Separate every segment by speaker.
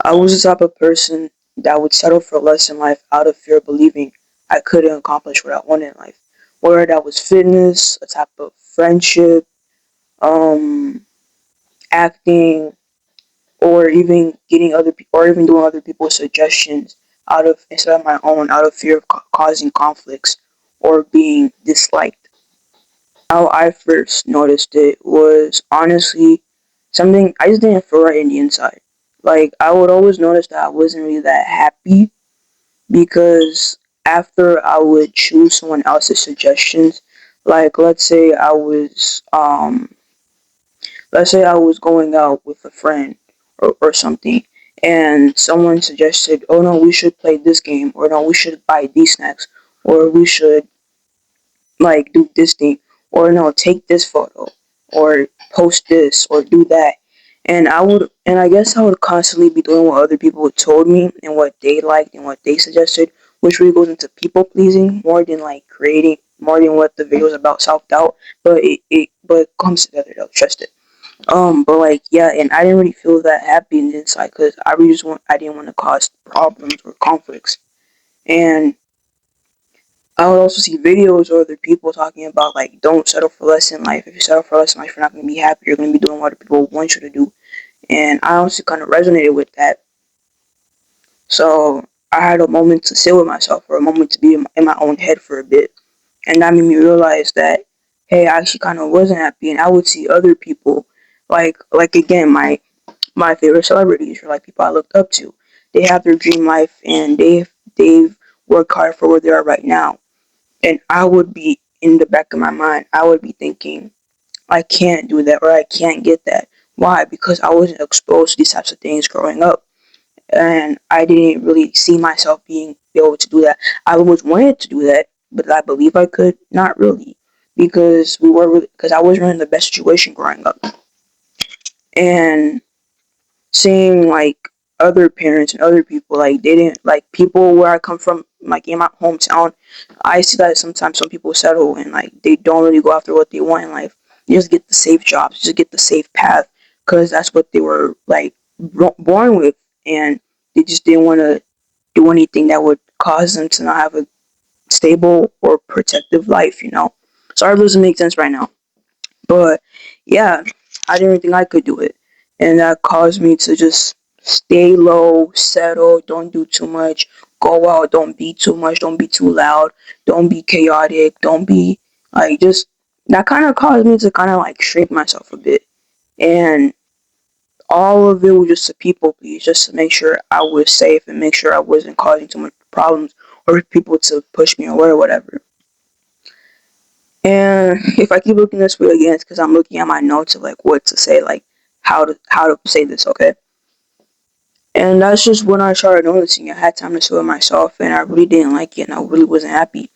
Speaker 1: I was the type of person that would settle for less in life out of fear of believing I couldn't accomplish what I wanted in life. Whether that was fitness, a type of friendship, um, acting, or even getting other people, or even doing other people's suggestions out of instead of my own, out of fear of causing conflicts or being disliked. How I first noticed it was honestly something I just didn't feel right in the inside. Like I would always notice that I wasn't really that happy because after I would choose someone else's suggestions, like let's say I was going out with a friend or something, and someone suggested, oh no, we should play this game, or no, we should buy these snacks, or we should like do this thing, or no, take this photo, or post this, or do that. And I guess I would constantly be doing what other people told me and what they liked and what they suggested, which really goes into people pleasing more than like creating, more than what the video is about, self doubt. But it comes together though, trust it. But like yeah, and I didn't really feel that happy in the inside because I didn't want to cause problems or conflicts. And I would also see videos of other people talking about like don't settle for less in life. If you settle for less in life, you're not gonna be happy. You're gonna be doing what other people want you to do. And I honestly kind of resonated with that. So I had a moment to sit with myself, or a moment to be in my own head for a bit, and that made me realize that hey, I actually kind of wasn't happy, and I would see other people like again my favorite celebrities or like people I looked up to. They have their dream life, and they've worked hard for where they are right now. And I would be in the back of my mind, I would be thinking, I can't do that or I can't get that. Why? Because I wasn't exposed to these types of things growing up. And I didn't really see myself being able to do that. I always wanted to do that, but I believe I could not really. Because I wasn't in the best situation growing up. And seeing like other parents and other people like they didn't like people where I come from like in my hometown. I see that sometimes some people settle and like they don't really go after what they want in life. They just get the safe jobs, just get the safe path because that's what they were like born with, and they just didn't want to do anything that would cause them to not have a stable or protective life. Sorry if it doesn't make sense right now. But yeah, I didn't think I could do it. And that caused me to just stay low, settle, don't do too much, go out, don't be too much, don't be too loud, don't be chaotic, don't be like just that kind of caused me to kind of like shrink myself a bit. And all of it was just to people please, just to make sure I was safe and make sure I wasn't causing too much problems or people to push me away or whatever. And if I keep looking this way again, it's because I'm looking at my notes of like what to say, like how to say this, okay? And that's just when I started noticing I had time to sit with myself, and I really didn't like it, and I really wasn't happy.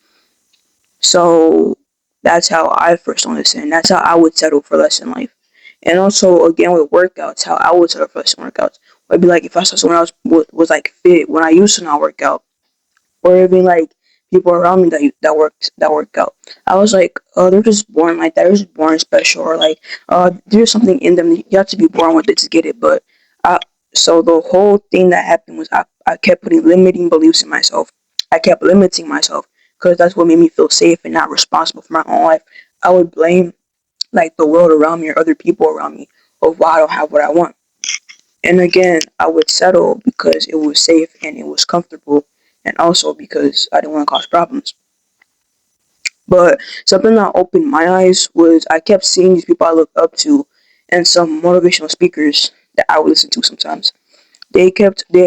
Speaker 1: So that's how I first noticed it, and that's how I would settle for less in life. And also, again, with workouts, how I would settle for less in workouts. I'd be like, if I saw someone else was like fit when I used to not work out, or even like people around me that worked out. I was like, oh, they're just born like that. They're just born special, or like, there's something in them. You have to be born with it to get it. But I, so the whole thing that happened was I kept putting limiting beliefs in myself. I kept limiting myself because that's what made me feel safe and not responsible for my own life. I would blame like the world around me or other people around me of why I don't have what I want. And again, I would settle because it was safe and it was comfortable, and also because I didn't want to cause problems. But something that opened my eyes was I kept seeing these people I looked up to and some motivational speakers that I would listen to sometimes. They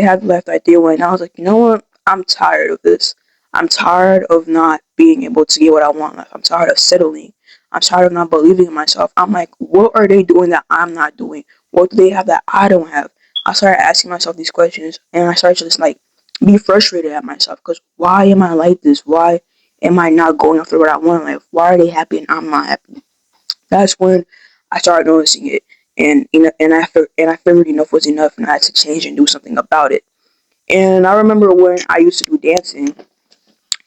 Speaker 1: had the left idea when I was like, you know what? I'm tired of this. I'm tired of not being able to get what I want in life. I'm tired of settling. I'm tired of not believing in myself. I'm like, what are they doing that I'm not doing? What do they have that I don't have? I started asking myself these questions, and I started to just like be frustrated at myself because why am I like this? Why am I not going after what I want in life? Why are they happy and I'm not happy? That's when I started noticing it, and I figured enough was enough, and I had to change and do something about it. And I remember when I used to do dancing,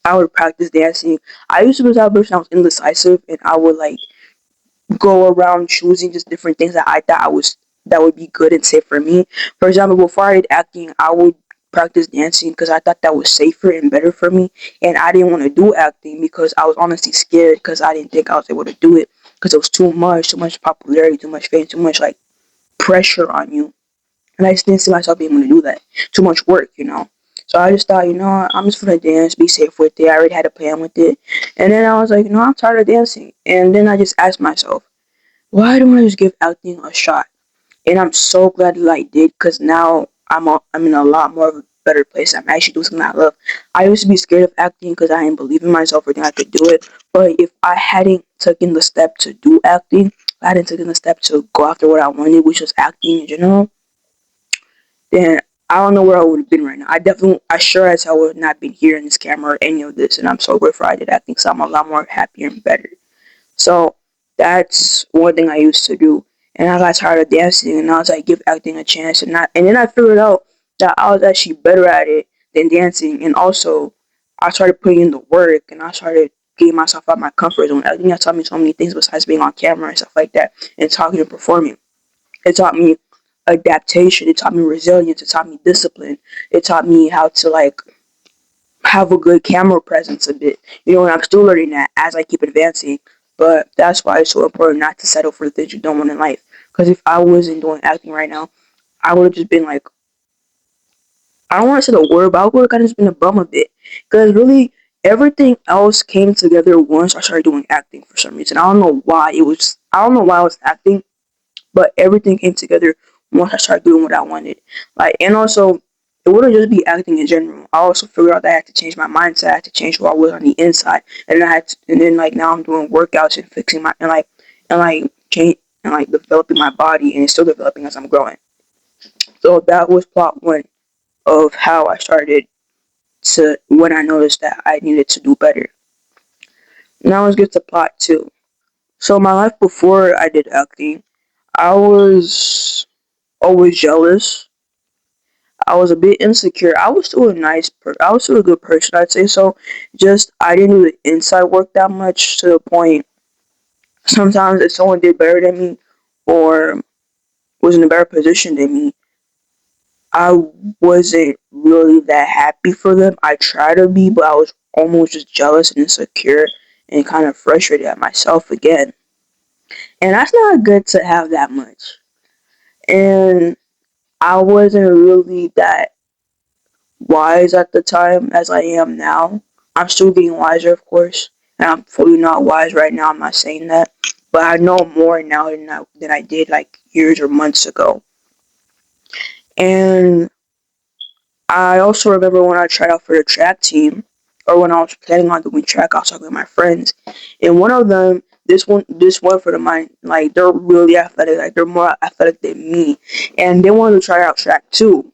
Speaker 1: I would practice dancing. I used to be the type of person I was indecisive, and I would like go around choosing just different things that I thought I was that would be good and safe for me. For example, before I did acting, I would practice dancing because I thought that was safer and better for me. And I didn't want to do acting because I was honestly scared because I didn't think I was able to do it because it was too much popularity, too much fame, too much like pressure on you. And I just didn't see myself being able to do that. Too much work, you know. So I just thought, I'm just gonna dance, be safe with it. I already had a plan with it. And then I was like, I'm tired of dancing. And then I just asked myself, why don't I just give acting a shot? And I'm so glad that I did because now I'm in a lot more of a better place. I'm actually doing something I love. I used to be scared of acting because I didn't believe in myself or think I could do it. But if I hadn't taken the step to do acting, I hadn't taken the step to go after what I wanted, which was acting in general, then I don't know where I would have been right now. I sure as hell would have not been here in this camera or any of this. And I'm so grateful I did acting, so I'm a lot more happier and better. So that's one thing I used to do. And I got tired of dancing, and I was like, give acting a chance. And then I figured out that I was actually better at it than dancing. And also, I started putting in the work, and I started getting myself out of my comfort zone. I think that taught me so many things besides being on camera and stuff like that, and talking and performing. It taught me adaptation. It taught me resilience. It taught me discipline. It taught me how to like have a good camera presence a bit. And I'm still learning that as I keep advancing. But that's why it's so important not to settle for the things you don't want in life. Because if I wasn't doing acting right now, I would have just been like, I don't want to say the word, but I would have kind of just been a bum a bit. Because really, everything else came together once I started doing acting for some reason. I don't know why it was. I don't know why I was acting, but everything came together once I started doing what I wanted. Like, and also, it wouldn't just be acting in general. I also figured out that I had to change my mindset. I had to change who I was on the inside, and then and then like now I'm doing workouts and fixing my and like change and like developing my body, and it's still developing as I'm growing. So that was plot one of how I started to when I noticed that I needed to do better. Now let's get to plot two. So my life before I did acting, I was always jealous. I was a bit insecure. I was still a I was still a good person, I'd say so. Just I didn't do the inside work that much to the point. Sometimes if someone did better than me or was in a better position than me, I wasn't really that happy for them. I tried to be, but I was almost just jealous and insecure and kind of frustrated at myself again. And that's not good to have that much. And I wasn't really that wise at the time as I am now. I'm still getting wiser, of course, and I'm fully not wise right now. I'm not saying that, but I know more now than I did like years or months ago. And I also remember when I tried out for the track team, or when I was planning on doing track, I was talking with my friends, and one of them, this one friend of mine, like they're really athletic, like they're more athletic than me, and they wanted to try out track too.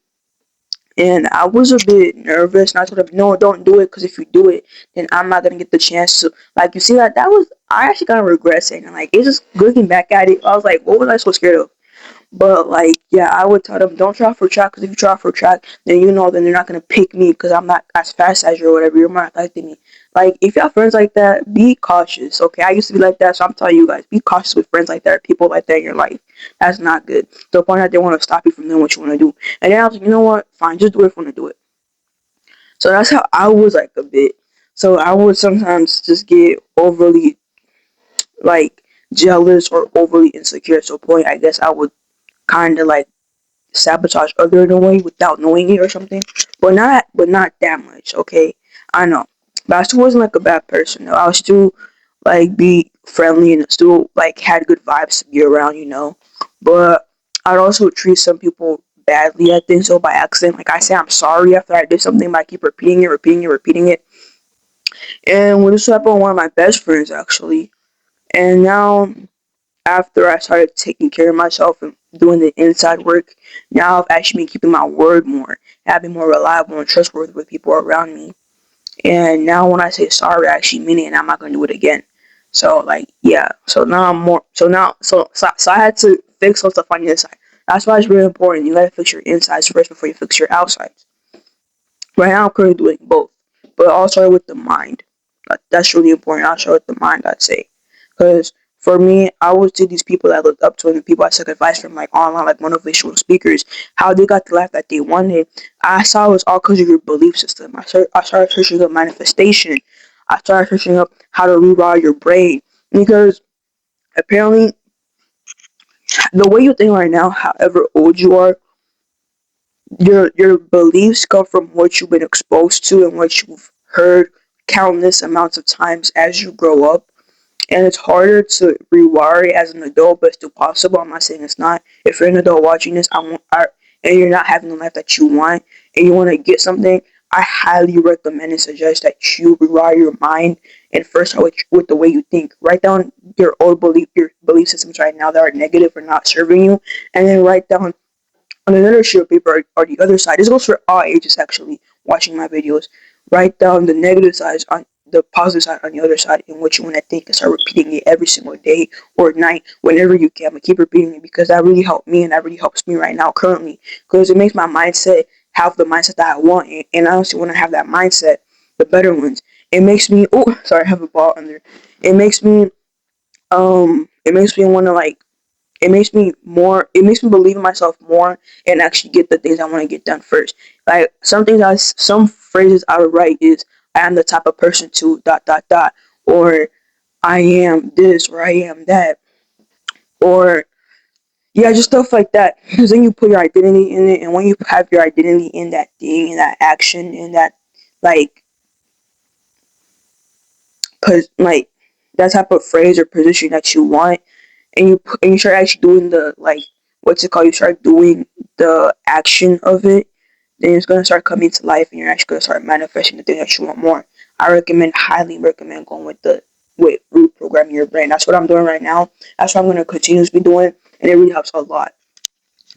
Speaker 1: And I was a bit nervous, and I told him, "No, don't do it, because if you do it, then I'm not gonna get the chance to." Like, you see that was I actually kind of regret saying it. Like, it's just looking back at it, I was like, "What was I so scared of?" But like, yeah, I would tell them, don't try for track, because if you try for track, then then they're not gonna pick me because I'm not as fast as you or whatever. You're more athletic than me. Like, if you have friends like that, be cautious. Okay, I used to be like that, so I'm telling you guys, be cautious with friends like that, or people like that in your life. That's not good. To the point that they want to stop you from doing what you want to do. And then I was like, you know what? Fine, just do it if you want to do it. So that's how I was like a bit. So I would sometimes just get overly like jealous or overly insecure to a point. I guess I would kind of like sabotage other in a way without knowing it or something. But not that much, okay? I know. But I still wasn't like a bad person though. I was still like be friendly and still like had good vibes to be around. But I'd also treat some people badly, I think so, by accident. Like I say I'm sorry after I did something, but I keep repeating it, repeating it, repeating it. And when this happened with one of my best friends actually. And now after I started taking care of myself and doing the inside work, now I've actually been keeping my word more, having more reliable and trustworthy with people around me. And now when I say sorry, I actually mean it, and I'm not gonna do it again. So like, yeah. So now I'm more. So I had to fix some stuff on the inside. That's why it's really important. You gotta fix your insides first before you fix your outsides. Right now, I'm currently doing both, but I'll start with the mind. That's really important. I'll start with the mind, I'd say, because For me, I would see these people that I looked up to and the people I took advice from, like online, like motivational speakers, how they got the life that they wanted. I saw it was all because of your belief system. I started searching up manifestation. I started searching up how to rewire your brain because apparently the way you think right now, however old you are, your beliefs come from what you've been exposed to and what you've heard countless amounts of times as you grow up. And it's harder to rewire it as an adult, but it's still possible. I'm not saying it's not. If you're an adult watching this, and you're not having the life that you want, and you want to get something, I highly recommend and suggest that you rewire your mind and first start with the way you think. Write down your belief systems right now that are negative or not serving you, and then write down on another sheet of paper or the other side. This goes for all ages actually. Watching my videos, write down the negative sides on the positive side on the other side and what you want to think and start repeating it every single day or night whenever you can. But keep repeating it because that really helped me and that really helps me right now currently because it makes my mindset have the mindset that I want and honestly when I have that mindset, the better ones. It makes me sorry I have a ball under. It makes me want to like it makes me believe in myself more and actually get the things I want to get done first. Like some phrases I would write is I am the type of person to dot dot dot or I am this or I am that or yeah, just stuff like that. Because then you put your identity in it, and when you have your identity in that thing, in that action, in that like, like that type of phrase or position that you want, and you start actually doing the like what's it called? You start doing the action of it, then it's gonna start coming to life, and you're actually gonna start manifesting the thing that you want more. Highly recommend going with reprogramming your brain. That's what I'm doing right now. That's what I'm gonna continuously be doing, and it really helps a lot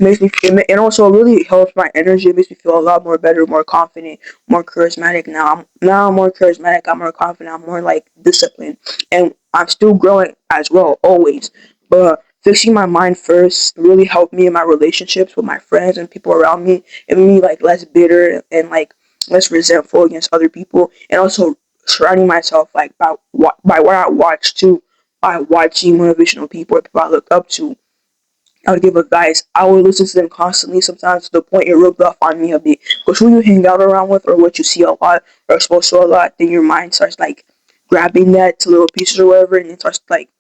Speaker 1: makes me and also really helps my energy. It makes me feel a lot more better, more confident, more charismatic. I'm more charismatic. I'm more confident. I'm more like disciplined, and I'm still growing as well, always. But fixing my mind first really helped me in my relationships with my friends and people around me, and made me like less bitter and like less resentful against other people, and also surrounding myself like by what I watch too, by watching motivational people or people I look up to. I would give advice. I would listen to them constantly, sometimes to the point it rubbed off on me a bit. Because who you hang out around with, or what you see a lot, or exposed to a lot, then your mind starts like grabbing that to little pieces or whatever, and it starts like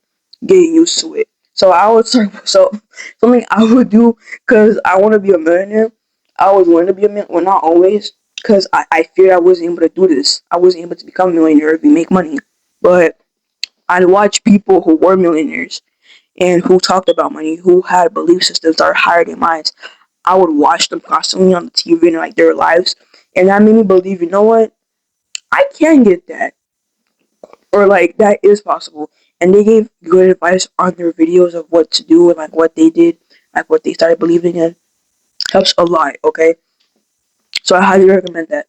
Speaker 1: getting used to it. So I would start. So something I would do because I want to be a millionaire. I always wanted to be a millionaire. Well, not always, because I feared I wasn't able to do this. I wasn't able to become a millionaire if you make money. But I'd watch people who were millionaires and who talked about money, who had belief systems that are higher than mine. I would watch them constantly on the TV and like their lives, and that made me believe, you know what, I can get that, or like that is possible. And they gave good advice on their videos of what to do and like what they did, like what they started believing in. Helps a lot, okay? So I highly recommend that.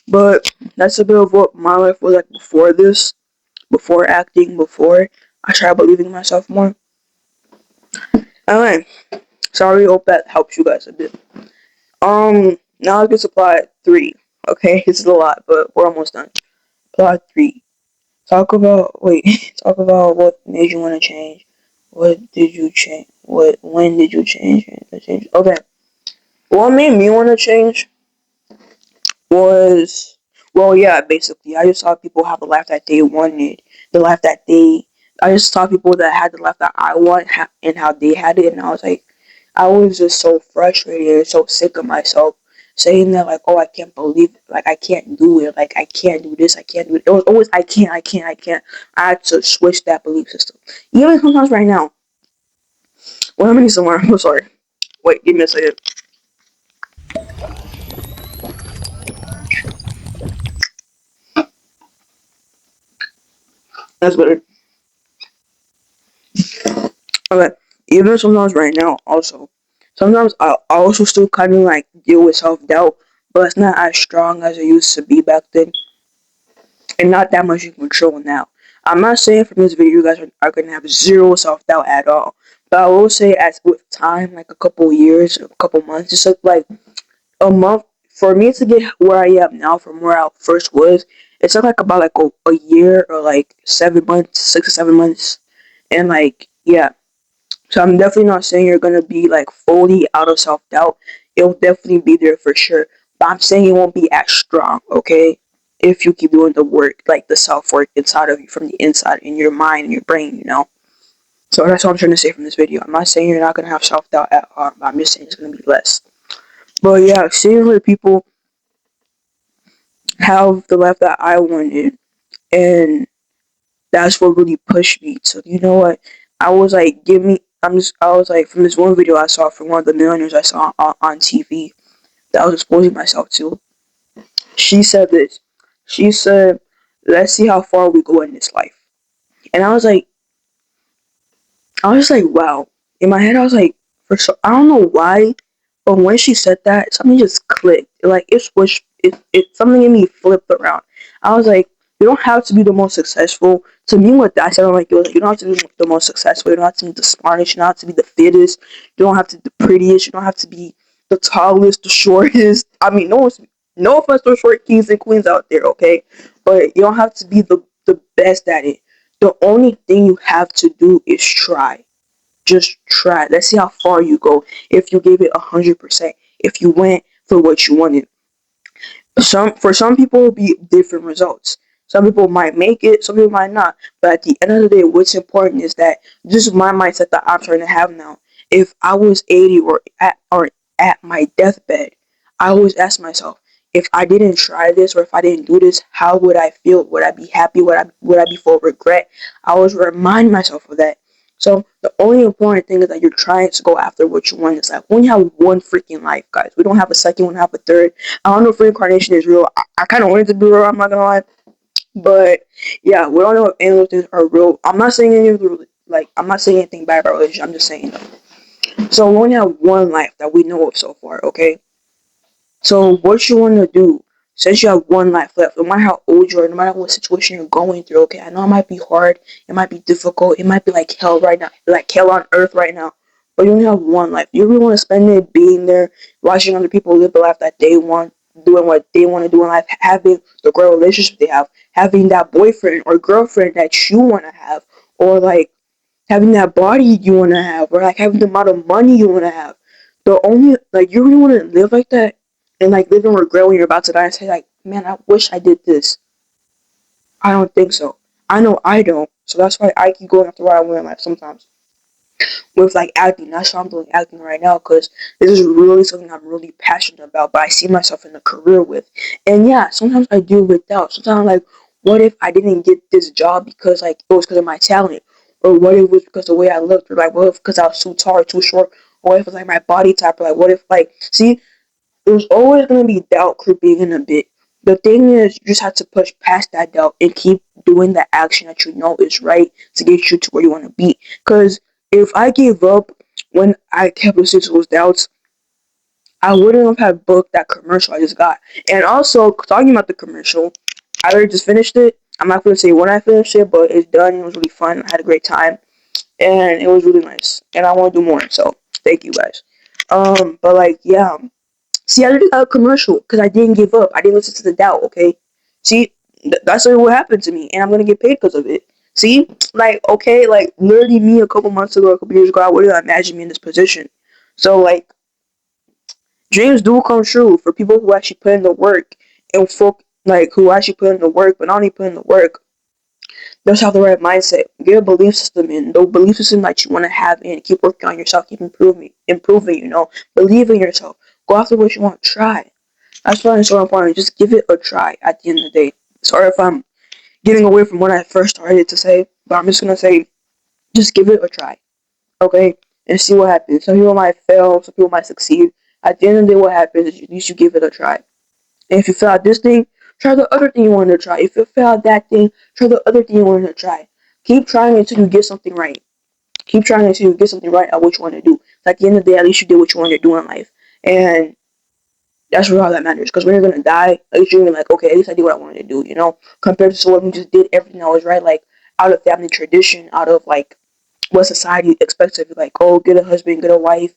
Speaker 1: But that's a bit of what my life was like before this, before acting, before I started believing in myself more. Anyway, sorry, hope that helps you guys a bit. Now let's get to plot 3. Okay, this is a lot, but we're almost done. Plot 3. Talk about what made you want to change. What did you change? When did you change? Okay. What made me want to change was, well, yeah, basically, I just saw people have the life that they wanted, the life that I just saw people that had the life that I want and how they had it, and I was like, I was just so frustrated and so sick of myself saying that like, oh, I can't believe it. Like I can't do it, like I can't do this, I can't do it. It was always I can't. I had to switch that belief system. Even sometimes right now, when I'm in somewhere, I'm sorry. Wait, give me a second. That's better. Okay. Even sometimes right now, also. Sometimes I also still kind of like deal with self doubt, but it's not as strong as it used to be back then, and not that much in control now. I'm not saying from this video you guys are going to have zero self doubt at all, but I will say as with time, like a couple years, a couple months, just like a month for me to get where I am now from where I first was. It took like about like a year or like 7 months, 6 or 7 months And like, yeah. So I'm definitely not saying you're gonna be like fully out of self doubt. It'll definitely be there for sure. But I'm saying it won't be as strong, okay? If you keep doing the work, like the self work inside of you from the inside in your mind and your brain, you know? So that's what I'm trying to say from this video. I'm not saying you're not gonna have self doubt at all, but I'm just saying it's gonna be less. But yeah, seeing where people have the life that I wanted, and that's what really pushed me. So you know what? I was like, give me. I was like, from this one video I saw from one of the millionaires I saw on TV that I was exposing myself to. She said this. She said, "Let's see how far we go in this life." And I was like, wow. In my head, I was like, for sure. I don't know why, but when she said that, something just clicked. Like it switched. It something in me flipped around. I was like, you don't have to be the most successful. To me, what that sounded like, it was like, you don't have to be the most successful. You don't have to be the smartest. You don't have to be the fittest. You don't have to be the prettiest. You don't have to be the tallest, the shortest. I mean, no offense to short kings and queens out there, okay? But you don't have to be the best at it. The only thing you have to do is try. Just try. Let's see how far you go. If you gave it 100%, if you went for what you wanted. For some people, it'll be different results. Some people might make it, some people might not. But at the end of the day, what's important is that this is my mindset that I'm trying to have now. If I was 80 or at my deathbed, I always ask myself, if I didn't try this or if I didn't do this, how would I feel? Would I be happy? Would I be full of regret? I always remind myself of that. So the only important thing is that you're trying to go after what you want. It's like when you have one freaking life, guys. We don't have a second, we don't have a third. I don't know if reincarnation is real. I kind of want it to be real. I'm not gonna lie, but yeah, we don't know if any of those things are real. I'm not saying any of the like. I'm not saying anything bad about religion. I'm just saying. So we only have one life that we know of so far. Okay, so what you want to do, since you have one life left, no matter how old you are, no matter what situation you're going through, okay, I know it might be hard, it might be difficult, it might be like hell right now, like hell on earth right now, but you only have one life. You really want to spend it being there, watching other people live the life that they want, doing what they want to do in life, having the great relationship they have, having that boyfriend or girlfriend that you want to have, or like having that body you want to have, or like having the amount of money you want to have. The only, like, you really want to live like that and like live in regret when you're about to die and say, like, man, I wish I did this. I don't think so. I know I don't. So that's why I keep going after what I want in life sometimes with like acting. That's why I'm doing acting right now, because this is really something I'm really passionate about, but I see myself in a career with. And yeah, sometimes I deal with doubt. Sometimes I'm like, what if I didn't get this job because like it was because of my talent? Or what if it was because of the way I looked? Or like what if because I was too tall or too short? Or what if it was like my body type? Or like what if like, see, there's always gonna be doubt creeping in a bit. The thing is, you just have to push past that doubt and keep doing the action that you know is right to get you to where you want to be. Because if I gave up when I kept listening to those doubts, I wouldn't have had booked that commercial I just got. And also, talking about the commercial, I already just finished it. I'm not going to say when I finished it, but it's done. It was really fun. I had a great time. And it was really nice. And I want to do more. So, thank you guys. But like, yeah. See, I already got a commercial because I didn't give up. I didn't listen to the doubt, okay? See, that's what happened to me. And I'm going to get paid because of it. See, like, okay, like, literally me a couple months ago, a couple years ago, I would have imagined me in this position. So, like, dreams do come true for people who actually put in the work and like, who actually put in the work, but not only put in the work, just have the right mindset. Get a belief system in. The belief system that you want to have in. Keep working on yourself. Keep improving, you know. Believe in yourself. Go after what you want. Try. That's why it's so important. Just give it a try at the end of the day. Sorry if I'm getting away from what I first started to say, but I'm just gonna say, just give it a try, okay, and see what happens. Some people might fail, some people might succeed. At the end of the day, what happens is at least you give it a try. And if you fail at this thing, try the other thing you wanted to try. If you fail at that thing, try the other thing you wanted to try. Keep trying until you get something right. Keep trying until you get something right at what you want to do. At the end of the day, at least you did what you wanted to do in life. And that's really all that matters. Because when you're gonna die, at least you're gonna be like, okay, at least I did what I wanted to do, you know? Compared to someone who just did everything that was right, like out of family tradition, out of like what society expects of you, like, oh, get a husband, get a wife,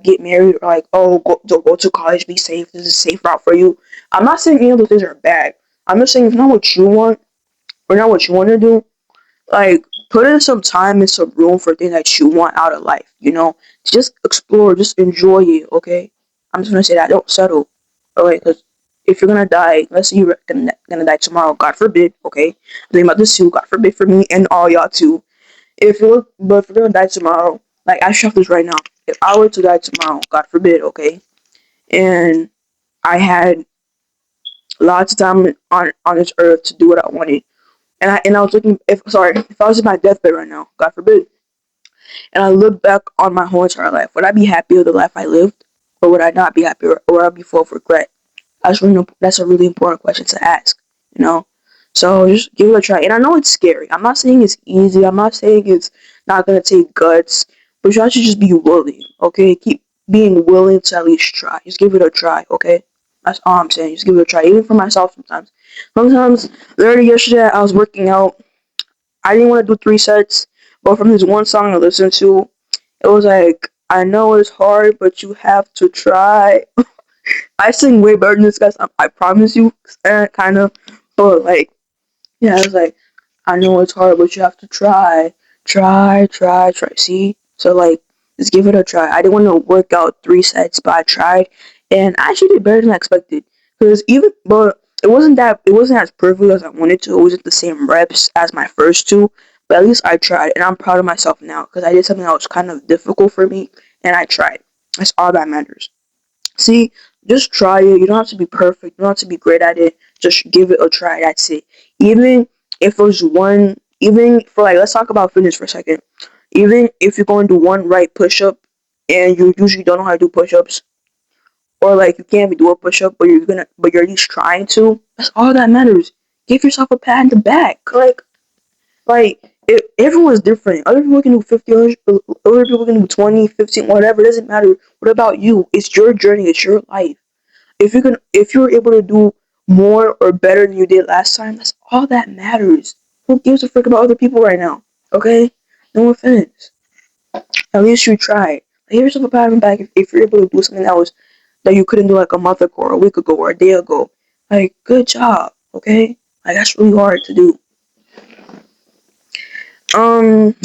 Speaker 1: get married, or like, oh, go to college, be safe. This is a safe route for you. I'm not saying any of those things are bad. I'm just saying if not what you want or not what you want to do, like, put in some time and some room for things that you want out of life. Just explore, just enjoy it. Okay, I'm just gonna say that. Don't settle. Okay, because if you're gonna die, let's say you're gonna die tomorrow, God forbid. Okay, I'm thinking about this too. God forbid for me and all y'all too. But if you're gonna die tomorrow, like I shuff this right now. If I were to die tomorrow, God forbid. Okay, and I had lots of time on this earth to do what I wanted. And I was looking if I was in my deathbed right now, God forbid, and I look back on my whole entire life, would I be happy with the life I lived, or would I not be happy, or would I be full of regret? That's a really important question to ask. You know, so just give it a try. And I know it's scary. I'm not saying it's easy. I'm not saying it's not gonna take guts, but you have to just be willing. Okay, keep being willing to at least try. Just give it a try. Okay, that's all I'm saying. Just give it a try. Even for myself, sometimes. Sometimes, literally yesterday, I was working out. I didn't want to do 3 sets, but from this one song I listened to, it was like, I know it's hard, but you have to try. I sing way better than this, guys. I promise you, kind of. But like, yeah, it's like, I know it's hard, but you have to try, try. See, so like, just give it a try. I didn't want to work out 3 sets, but I tried, and I actually did better than I expected. But it wasn't as perfect as I wanted to. It wasn't the same reps as my first two, but at least I tried, and I'm proud of myself now because I did something that was kind of difficult for me, and I tried. That's all that matters. See, just try it. You don't have to be perfect. You don't have to be great at it. Just give it a try. That's it. Even if there's one, even for like, let's talk about fitness for a second. Even if you're going to do one right push up and you usually don't know how to do push ups, or like you can't even do a push up, but you're at least trying to. That's all that matters. Give yourself a pat in the back. Everyone's different. Other people can do 50, other people can do 20, 15, whatever. It doesn't matter. What about you? It's your journey. It's your life. If you're able to do more or better than you did last time, that's all that matters. Who gives a frick about other people right now? Okay? No offense. At least you tried. Like, give yourself a pat on the back if you're able to do something that you couldn't do like a month ago or a week ago or a day ago. Like, good job. Okay? Like, that's really hard to do.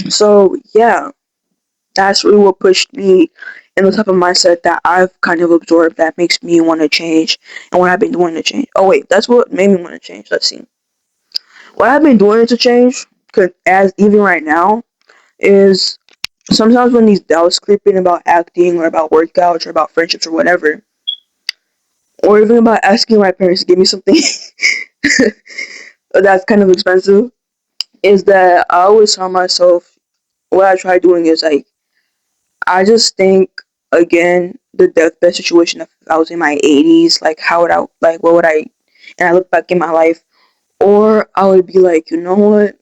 Speaker 1: So yeah, that's really what pushed me in the type of mindset that I've kind of absorbed that makes me want to change and what I've been doing to change. Oh wait, that's what made me want to change. Let's see. What I've been doing to change, cause as even right now, is sometimes when these doubts creep in about acting or about workouts or about friendships or whatever, or even about asking my parents to give me something that's kind of expensive, is that I always tell myself what I try doing is like I just think again the deathbed situation. If I was in my 80s, like how would I like what would I? And I look back in my life, or I would be like, you know what?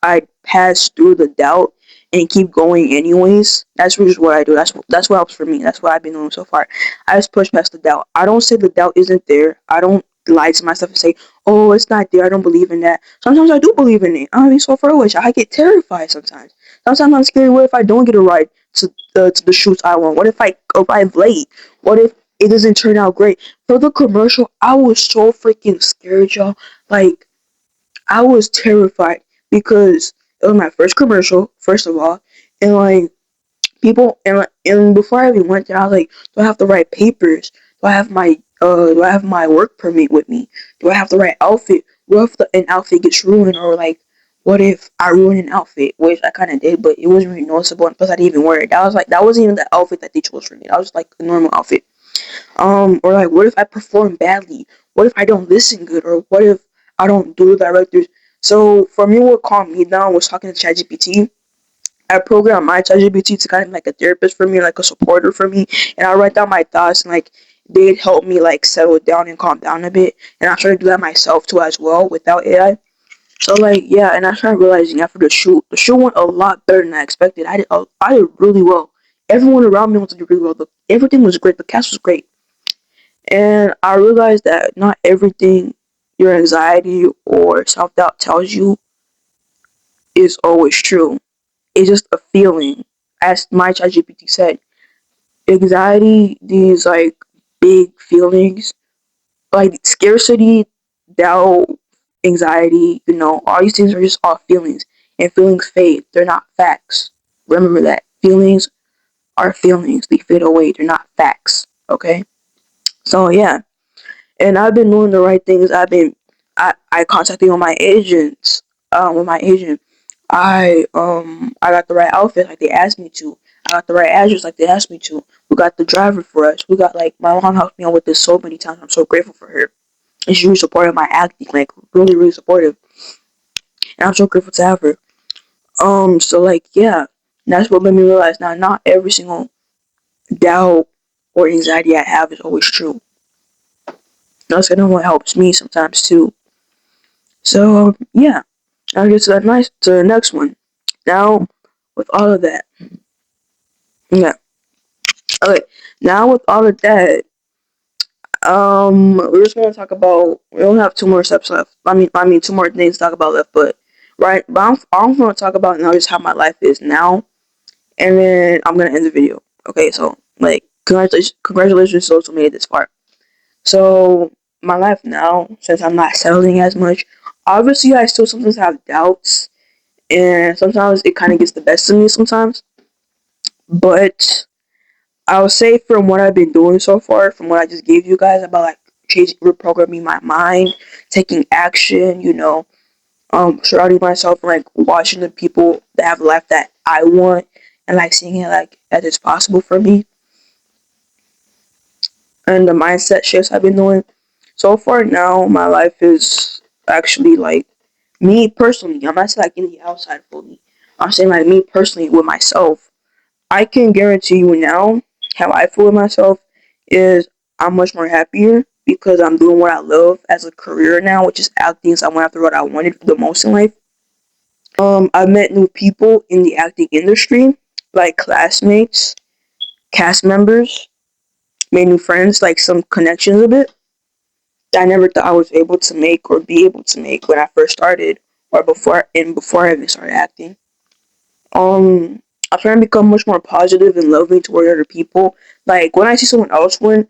Speaker 1: I pass through the doubt and keep going anyways. That's just what I do. That's what helps for me. That's what I've been doing so far. I just push past the doubt. I don't say the doubt isn't there. I don't lie to myself and say, "Oh, it's not there. I don't believe in that." Sometimes I do believe in it. I mean, so far which I get terrified sometimes. Sometimes I'm scared. What if I don't get a ride to the shoots I want? What if I arrive late? What if it doesn't turn out great? For the commercial, I was so freaking scared, y'all. Like I was terrified because it was my first commercial, first of all, and like and before I even went there, I was like, do I have the right papers? Do I have my work permit with me? Do I have the right outfit? What if an outfit gets ruined, or like, what if I ruin an outfit? Which I kind of did, but it wasn't really noticeable, and plus I didn't even wear it. That wasn't even the outfit that they chose for me. That was like a normal outfit. Or like, what if I perform badly? What if I don't listen good? Or what if I don't do the directors? So for me, what calmed me down was talking to ChatGPT. I programmed my ChatGPT to kind of like a therapist for me, like a supporter for me, and I write down my thoughts and like they'd help me like settle down and calm down a bit. And I try to do that myself too as well without AI. So like yeah, and I started realizing after the shoot went a lot better than I expected. I did really well. Everyone around me wanted to do really well. Everything was great. The cast was great. And I realized that not everything your anxiety or self doubt tells you is always true. It's just a feeling. As my ChatGPT said, anxiety, these like big feelings, like scarcity, doubt, anxiety, all these things are just all feelings. and feelings fade. They're not facts. Remember that. Feelings are feelings. They fade away. They're not facts. Okay? So yeah. And I've been doing the right things. I contacted with my agents. With my agent. I got the right outfit like they asked me to. I got the right address like they asked me to. We got the driver for us. We got like my mom helped me out with this so many times. I'm so grateful for her. And she really supported my acting, like really, really supportive. And I'm so grateful to have her. So like yeah, that's what made me realize now not every single doubt or anxiety I have is always true. That's kind of what helps me sometimes too. So yeah, I'll get to the next one. Now with all of that, yeah. Okay, now with all of that, we're just gonna talk about. We only have two more steps left. I mean, two more things to talk about left. But right, but I'm gonna talk about now just how my life is now, and then I'm gonna end the video. Okay, so like, congratulations, social made it this far. So my life now, since I'm not settling as much, obviously I still sometimes have doubts, and sometimes it kind of gets the best of me sometimes. But I would say from what I've been doing so far, from what I just gave you guys about like changing, reprogramming my mind, taking action, surrounding myself and like watching the people that have life that I want and like seeing it like that it's possible for me, and the mindset shifts I've been doing. So far now, my life is actually like me personally. I'm not saying like in the outside fully. I'm saying like me personally with myself. I can guarantee you now how I feel with myself is I'm much more happier because I'm doing what I love as a career now, which is acting. So I went after what I wanted the most in life. I've met new people in the acting industry, like classmates, cast members, made new friends, like some connections a bit that I never thought I was able to make or be able to make when I first started or before I even started acting. Um, I'm trying to become much more positive and loving toward other people. Like when I see someone else win,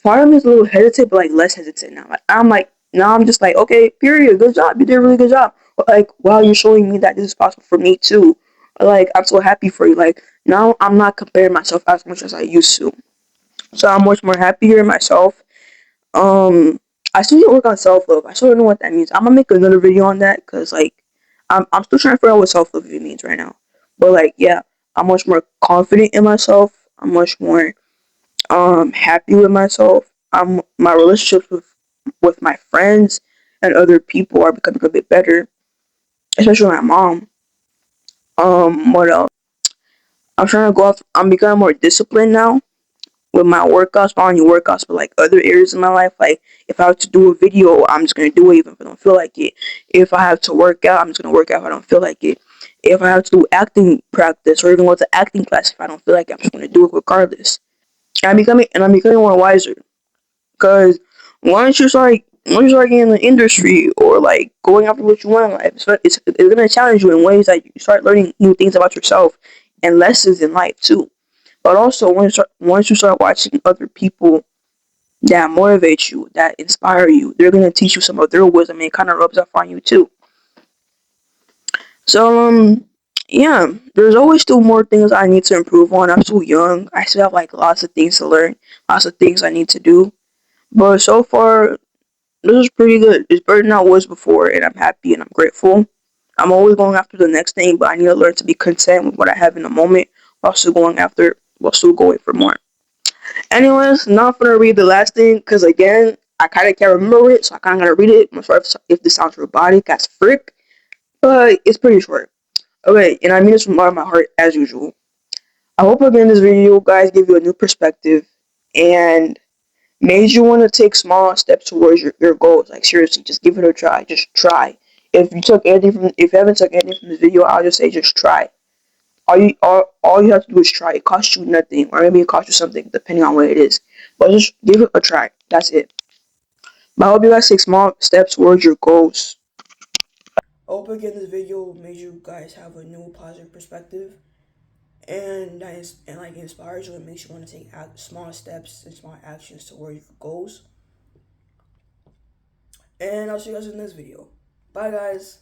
Speaker 1: part of me is a little hesitant, but like less hesitant now. Like now I'm just like, okay, period, good job, you did a really good job. But like, wow, you're showing me that this is possible for me too. Like I'm so happy for you. Like now I'm not comparing myself as much as I used to. So I'm much more happier in myself. um, I still need to work on self love. I still don't know what that means. I'm gonna make another video on that because like I'm still trying to figure out what self love means right now. But like yeah, I'm much more confident in myself. I'm much more happy with myself. My relationships with my friends and other people are becoming a bit better, especially my mom. What else? I'm trying to go off. I'm becoming more disciplined now with my workouts, not only workouts, but like other areas in my life. Like if I have to do a video, I'm just gonna do it even if I don't feel like it. If I have to work out, I'm just gonna work out if I don't feel like it. If I have to do acting practice or even go to acting class if I don't feel like it, I'm just gonna do it regardless. I'm becoming more wiser because once you start getting in the industry or like going after what you want in life, it's gonna challenge you in ways that you start learning new things about yourself and lessons in life too. But also, once you start watching other people that motivate you, that inspire you, they're gonna teach you some of their wisdom, and it kind of rubs off on you too. So, yeah, there's always still more things I need to improve on. I'm still young. I still have like lots of things to learn, lots of things I need to do. But so far, this is pretty good. It's better than I was before, and I'm happy and I'm grateful. I'm always going after the next thing, but I need to learn to be content with what I have in the moment, while still going for more. Anyways, now I'm gonna read the last thing because again, I kind of can't remember it, so I kind of gotta read it. I'm sorry if this sounds robotic as frick, but it's pretty short. Okay, and I mean this from all of my heart as usual. I hope again this video, guys, give you a new perspective and made you want to take small steps towards your goals. Like seriously, just give it a try. Just try. If you haven't took anything from this video, I'll just say just try. All you have to do is try. It costs you nothing, or maybe it costs you something, depending on what it is. But just give it a try. That's it. But I hope you guys take small steps towards your goals. I hope again this video made you guys have a new positive perspective, and like inspires you and makes you want to take small steps and small actions towards your goals. And I'll see you guys in this video. Bye, guys.